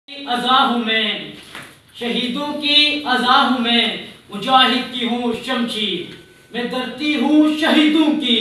ازاں ہوں میں شہیدوں کی ازاں ہوں میں مجاہد کی ہوں شمشیر میں درتی ہوں شہیدوں کی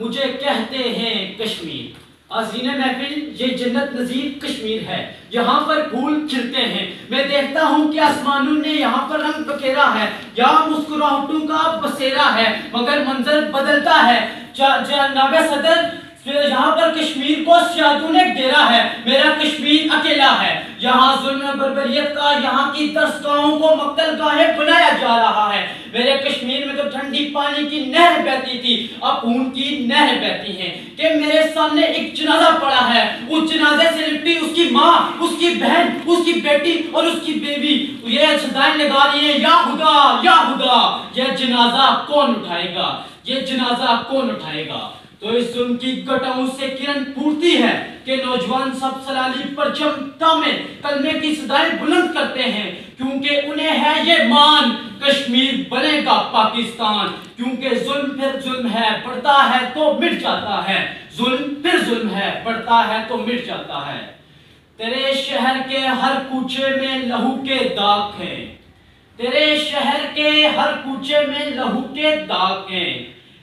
مجھے کہتے ہیں کشمیر۔ عزین محفل یہ جنت نظیر کشمیر ہے، یہاں پر پھول کھلتے ہیں، میں دیکھتا ہوں کہ آسمانوں نے یہاں پر رنگ بکھیرا ہے، یہاں مسکراہٹوں کا بسیرا ہے، مگر منظر بدلتا ہے۔ جناب صدر یہاں پر کشمیر کو سیادوں نے گھیرا ہے، میرا کشمیر اکیلا ہے، یہاں ظلم بربریت کا یہاں کی ترسگاہوں کو مقتل گاہیں بنایا جا رہا ہے۔ میرے کشمیر میں تو ٹھنڈی پانی کی نہر بہتی تھی، اب خون کی نہر بہتی ہیں کہ میرے سامنے ایک جنازہ پڑا ہے، اس جنازے سے لپٹی اس کی ماں، اس کی بہن، اس کی بیٹی اور اس کی بیوی، یہ صدائیں لگا رہی ہیں یا خدا یا خدا، یہ جنازہ کون اٹھائے گا، یہ جنازہ کون اٹھائے گا۔ تو اس ظلم کی گٹاؤں سے کرن پھوٹتی ہے کہ نوجوان سب سلالی پرچم تامے کلمے کی صدائیں بلند کرتے ہیں، کیونکہ انہیں ہے یہ مان کشمیر بنے گا پاکستان، کیونکہ ظلم پھر ظلم ہے، بڑھتا ہے تو مٹ جاتا ہے، ظلم پھر ظلم ہے، بڑھتا ہے تو مٹ جاتا ہے۔ تیرے شہر کے ہر کوچے میں لہو کے داغ ہیں، تیرے شہر کے ہر کوچے میں لہو کے داغ ہیں،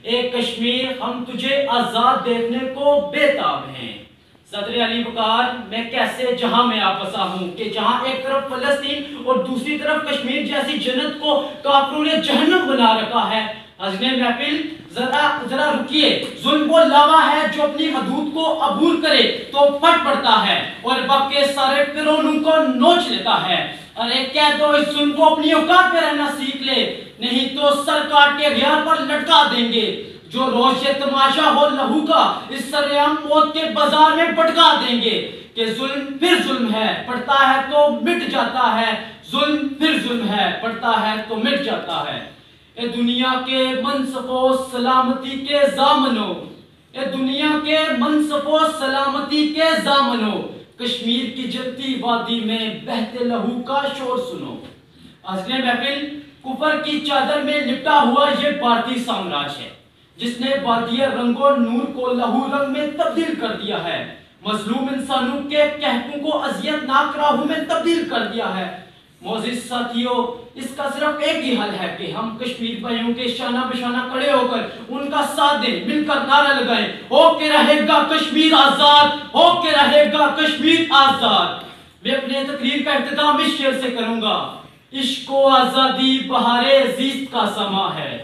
اے کشمیر ہم تجھے آزاد دیکھنے کو بے تاب ہیں۔ صدر علی وقار میں کیسے جہاں میں آپ بسا ہوں کہ جہاں ایک طرف فلسطین اور دوسری طرف کشمیر جیسی جنت کو کافروں نے جہنم بنا رکھا ہے۔ عزم محفل ذرا رکیے، ظلم وہ لاوا ہے جو اپنی حدود کو عبور کرے تو پھٹ پڑتا ہے اور وقت کے سارے فرعونوں کو نوچ لیتا ہے۔ ارے کہہ دو اس ظلم کو اپنی اوقات پہ رہنا سیکھ لے، نہیں تو سر کاٹ کے غیار پر لٹکا دیں گے۔ جو روش تماشا ہو لہو کا اس سرعام موت کے بازار میں پٹکا دیں گے کہ ظلم پھر ظلم ہے، بڑھتا ہے تو مٹ جاتا ہے، ظلم پھر ظلم ہے، بڑھتا ہے تو مٹ جاتا ہے۔ اے دنیا کے منصف و سلامتی کے ضامنوں، اے دنیا کے منصف و سلامتی کے ضامنوں، کشمیر کی جلتی وادی میں بہتے لہو کا شور سنو۔ عزم محفل کفر کی چادر میں لپٹا ہوا یہ بھارتی سامراج ہے جس نے وادی رنگ و نور کو لہو رنگ میں تبدیل کر دیا ہے، مظلوم انسانوں کے کہکوں کو اذیت ناک راہوں میں تبدیل کر دیا ہے۔ معزز ساتھیوں، اس کا صرف ایک ہی حل ہے کہ ہم کشمیر بھائیوں کے شانہ بشانہ کھڑے ہو کر ان کا ساتھ دیں، مل کر نعرہ لگائیں، ہو کے رہے گا کشمیر آزاد، ہو کے رہے گا کشمیر آزاد۔ میں اپنے تقریر کا اختتام اس شعر سے کروں گا، عشق و آزادی بہار زیست کا سما ہے۔